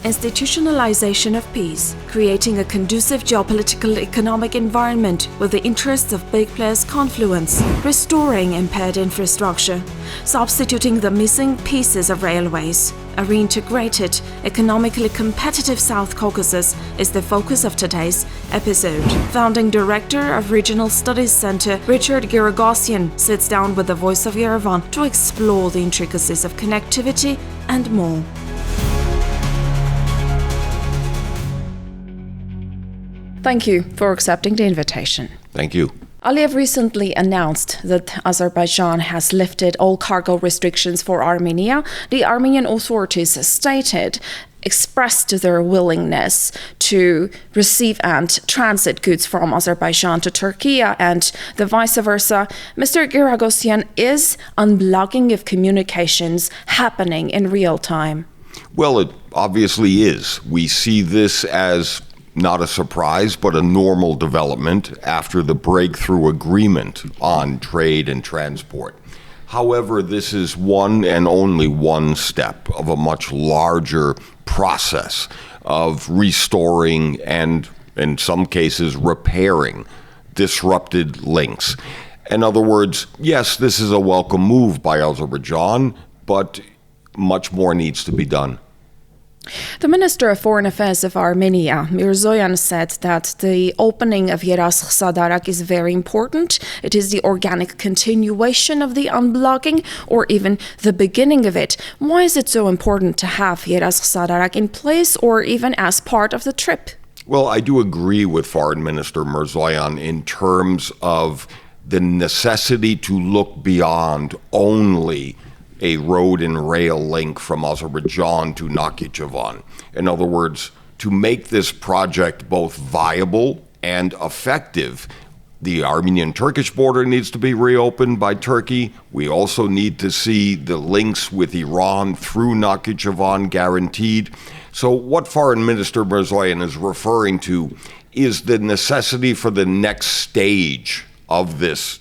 institutionalization of peace, creating a conducive geopolitical economic environment where the interests of big players confluence, restoring impaired infrastructure, substituting the missing pieces of railways. A reintegrated, economically competitive South Caucasus is the focus of today's episode. Founding Director of Regional Studies Center, Giragosian, sits down with the Voice of Yerevan to explore the intricacies of connectivity and more. Thank you for accepting the invitation. Thank you. Aliyev recently announced that Azerbaijan has lifted all cargo restrictions for Armenia. The Armenian authorities expressed their willingness to receive and transit goods from Azerbaijan to Turkey and the vice versa. Mr. Giragosian, is unblocking of communications happening in real time? Well, it obviously is. We see this as not a surprise, but a normal development after the breakthrough agreement on trade and transport. However, this is one and only one step of a much larger process of restoring and, in some cases, repairing disrupted links. In other words, yes, this is a welcome move by Azerbaijan, but much more needs to be done. The Minister of Foreign Affairs of Armenia, Mirzoyan, said that the opening of Yerazx-Sadarak is very important. It is the organic continuation of the unblocking, or even the beginning of it. Why is it so important to have Yerazx-Sadarak in place, or even as part of the trip? Well, I do agree with Foreign Minister Mirzoyan in terms of the necessity to look beyond only a road and rail link from Azerbaijan to Nakhichevan. In other words, to make this project both viable and effective, the Armenian-Turkish border needs to be reopened by Turkey. We also need to see the links with Iran through Nakhichevan guaranteed. So what Foreign Minister Mirzoyan is referring to is the necessity for the next stage of this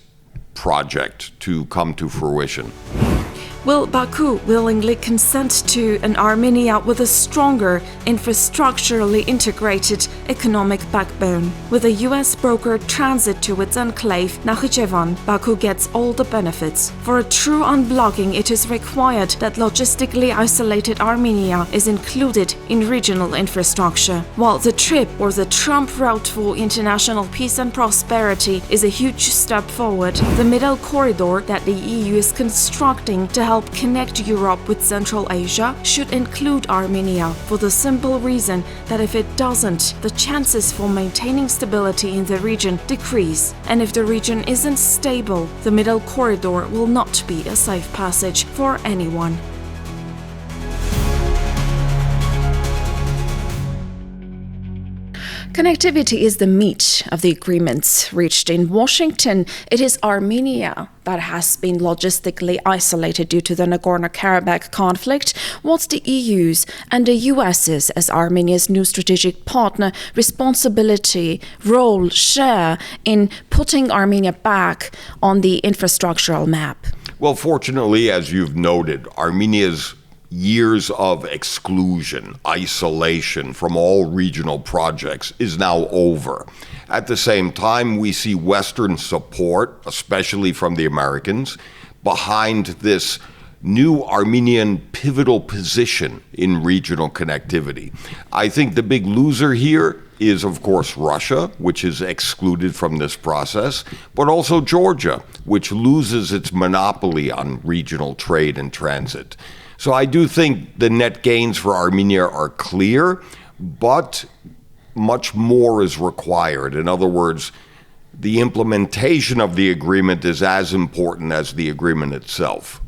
project to come to fruition. Will Baku willingly consent to an Armenia with a stronger, infrastructurally integrated economic backbone? With a US brokered transit to its enclave, Nakhichevan, Baku gets all the benefits. For a true unblocking, it is required that logistically isolated Armenia is included in regional infrastructure. While the TRIP, or the Trump Route for International Peace and Prosperity, is a huge step forward, the middle corridor that the EU is constructing to help connect Europe with Central Asia should include Armenia, for the simple reason that if it doesn't, the chances for maintaining stability in the region decrease. And if the region isn't stable, the middle corridor will not be a safe passage for anyone. Connectivity is the meat of the agreements reached in Washington. It is Armenia that has been logistically isolated due to the Nagorno-Karabakh conflict. What's the EU's and the US's, as Armenia's new strategic partner, responsibility, role, share in putting Armenia back on the infrastructural map? Well, fortunately, as you've noted, Armenia's years of exclusion, isolation from all regional projects is now over. At the same time, we see Western support, especially from the Americans, behind this new Armenian pivotal position in regional connectivity. I think the big loser here is, of course, Russia, which is excluded from this process, but also Georgia, which loses its monopoly on regional trade and transit. So I do think the net gains for Armenia are clear, but much more is required. In other words, the implementation of the agreement is as important as the agreement itself.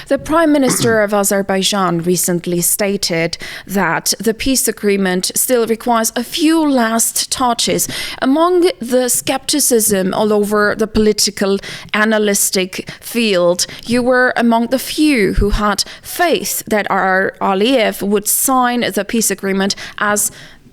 The Prime Minister of Azerbaijan recently stated that the peace agreement still requires a few last touches. Among the skepticism all over the political analytic field, you were among the few who had faith that Aliyev would sign the peace agreement as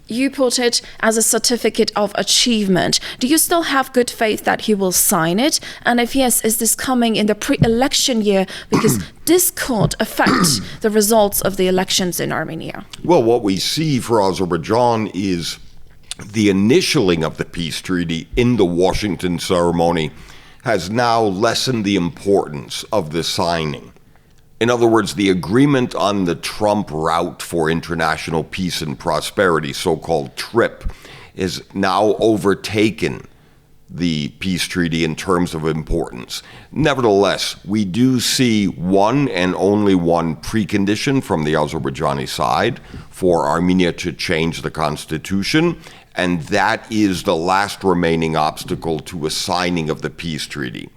you put it, as a certificate of achievement. Do you still have good faith that he will sign it? And if yes, is this coming in the pre-election year? Because this could affect the results of the elections in Armenia. Well, what we see for Azerbaijan is the initialing of the peace treaty in the Washington ceremony has now lessened the importance of the signing. In other words, the agreement on the Trump route for international peace and prosperity, so-called TRIP, is now overtaken the peace treaty in terms of importance. Nevertheless, we do see one and only one precondition from the Azerbaijani side for Armenia to change the constitution, and that is the last remaining obstacle to a signing of the peace treaty.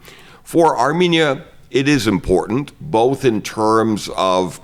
For Armenia, it is important, both in terms of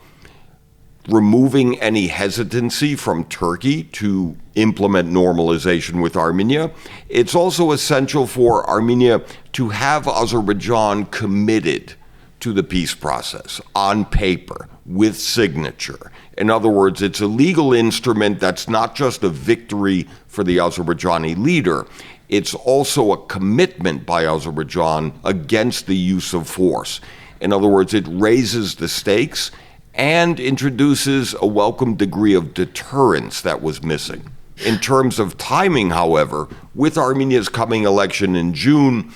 removing any hesitancy from Turkey to implement normalization with Armenia. It's also essential for Armenia to have Azerbaijan committed to the peace process on paper with signature. In other words, it's a legal instrument that's not just a victory for the Azerbaijani leader, it's also a commitment by Azerbaijan against the use of force. In other words, it raises the stakes and introduces a welcome degree of deterrence that was missing. In terms of timing, however, with Armenia's coming election in June,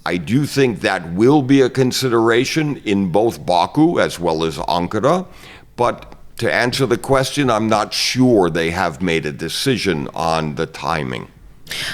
I do think that will be a consideration in both Baku as well as Ankara. But to answer the question, I'm not sure they have made a decision on the timing.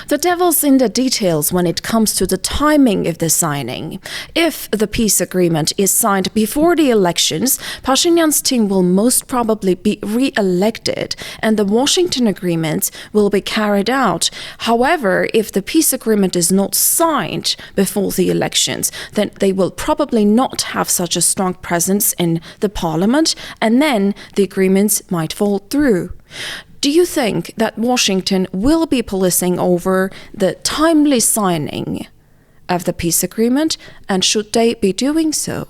The devil's in the details when it comes to the timing of the signing. If the peace agreement is signed before the elections, Pashinyan's team will most probably be re-elected and the Washington agreement will be carried out. However, if the peace agreement is not signed before the elections, then they will probably not have such a strong presence in the parliament, and then the agreement might fall through. Do you think that Washington will be policing over the timely signing of the peace agreement, and should they be doing so?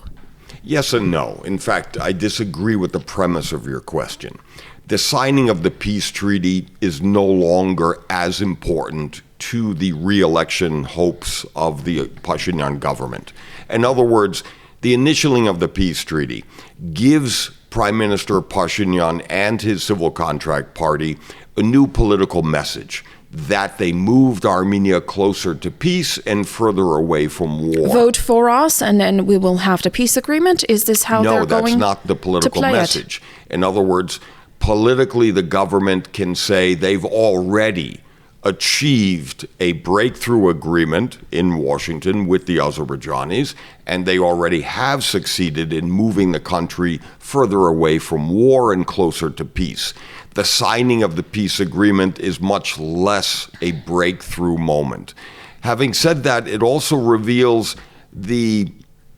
Yes and no. In fact, I disagree with the premise of your question. The signing of the peace treaty is no longer as important to the re-election hopes of the Pashinyan government. In other words, the initialing of the peace treaty gives Prime Minister Pashinyan and his civil contract party a new political message that they moved Armenia closer to peace and further away from war. Vote for us and then we will have the peace agreement? Is this how they're going to play it? No, that's not the political message. In other words, politically the government can say they've already achieved a breakthrough agreement in Washington with the Azerbaijanis, and they already have succeeded in moving the country further away from war and closer to peace. The signing of the peace agreement is much less a breakthrough moment. Having said that, it also reveals the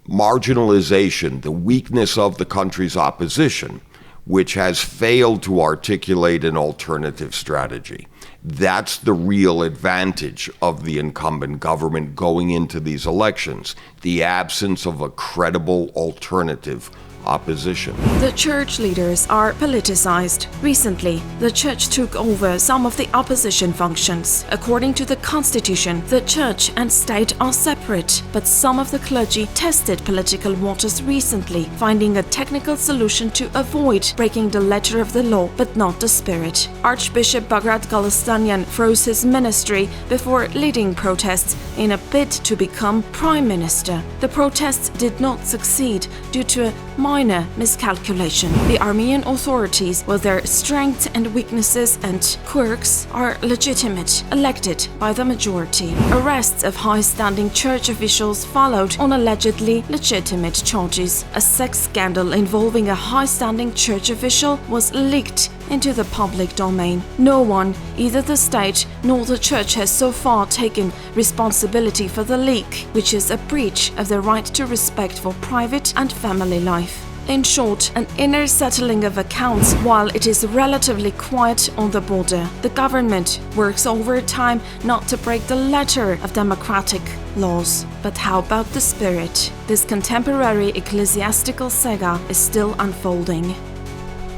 marginalization, the weakness of the country's opposition, which has failed to articulate an alternative strategy. That's the real advantage of the incumbent government going into these elections, the absence of a credible alternative opposition. The church leaders are politicized. Recently, the church took over some of the opposition functions. According to the constitution, the church and state are separate, but some of the clergy tested political waters recently, finding a technical solution to avoid breaking the letter of the law, but not the spirit. Archbishop Bagrat Galastanian froze his ministry before leading protests in a bid to become prime minister. The protests did not succeed due to a minor miscalculation. The Armenian authorities, with their strengths and weaknesses and quirks, are legitimate, elected by the majority. Arrests of high-standing church officials followed on allegedly legitimate charges. A sex scandal involving a high-standing church official was leaked into the public domain. No one, either the state nor the church, has so far taken responsibility for the leak, which is a breach of the right to respect for private and family life. In short, an inner settling of accounts while it is relatively quiet on the border. The government works overtime not to break the letter of democratic laws. But how about the spirit? This contemporary ecclesiastical saga is still unfolding.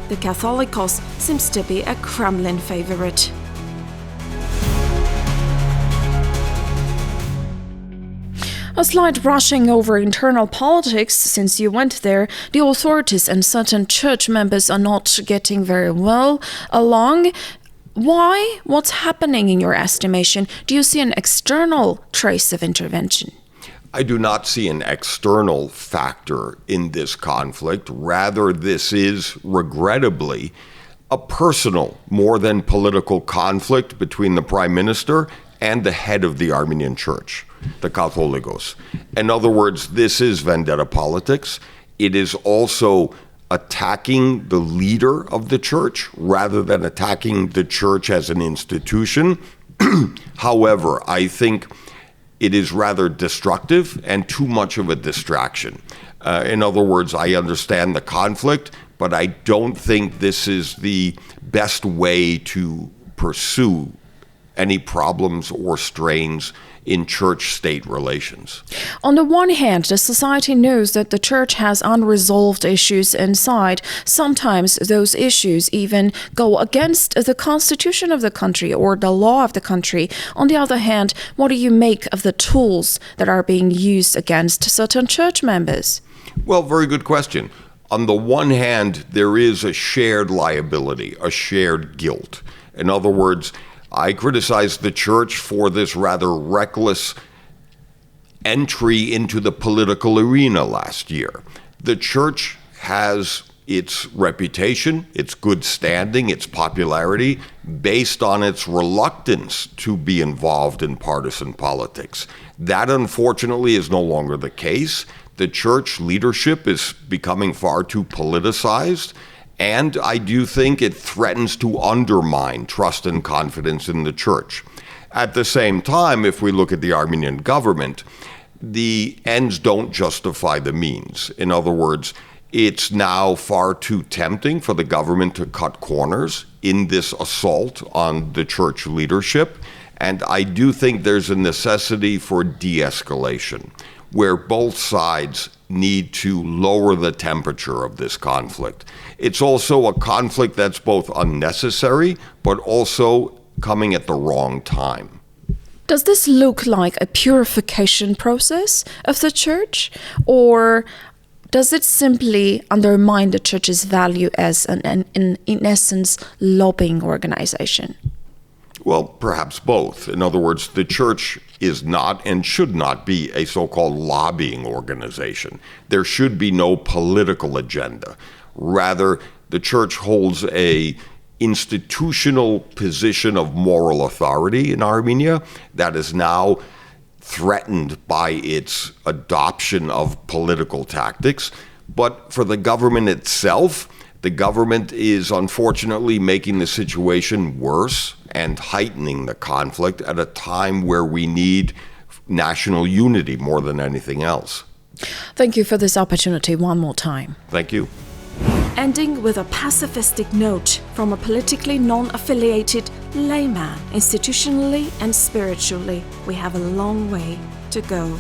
The Catholicos seems to be a Kremlin favorite. A slight brushing over internal politics, since you went there. The authorities and certain church members are not getting very well along. Why? What's happening in your estimation? Do you see an external trace of intervention? I do not see an external factor in this conflict. Rather, this is, regrettably, a personal, more than political conflict between the prime minister and the head of the Armenian church, the Catholicos. In other words, this is vendetta politics. It is also attacking the leader of the church rather than attacking the church as an institution. However, I think it is rather destructive and too much of a distraction. In other words, I understand the conflict, but I don't think this is the best way to pursue any problems or strains in church-state relations. On the one hand, the society knows that the church has unresolved issues inside. Sometimes those issues even go against the constitution of the country or the law of the country. On the other hand, what do you make of the tools that are being used against certain church members? Well, very good question. On the one hand, there is a shared liability, a shared guilt. In other words, I criticize the church for this rather reckless entry into the political arena last year. The church has its reputation, its good standing, its popularity, based on its reluctance to be involved in partisan politics. That, unfortunately, is no longer the case. The church leadership is becoming far too politicized, and I do think it threatens to undermine trust and confidence in the church. At the same time, if we look at the Armenian government, the ends don't justify the means. In other words, it's now far too tempting for the government to cut corners in this assault on the church leadership. And I do think there's a necessity for de-escalation, where both sides need to lower the temperature of this conflict. It's also a conflict that's both unnecessary, but also coming at the wrong time. Does this look like a purification process of the church, or does it simply undermine the church's value as in essence, lobbying organization? Well, perhaps both. In other words, the church is not and should not be a so-called lobbying organization. There should be no political agenda. Rather, the church holds a institutional position of moral authority in Armenia that is now threatened by its adoption of political tactics. But for the government itself, the government is unfortunately making the situation worse and heightening the conflict at a time where we need national unity more than anything else. Thank you for this opportunity one more time. Thank you. Ending with a pacifistic note from a politically non-affiliated layman. Institutionally and spiritually, we have a long way to go.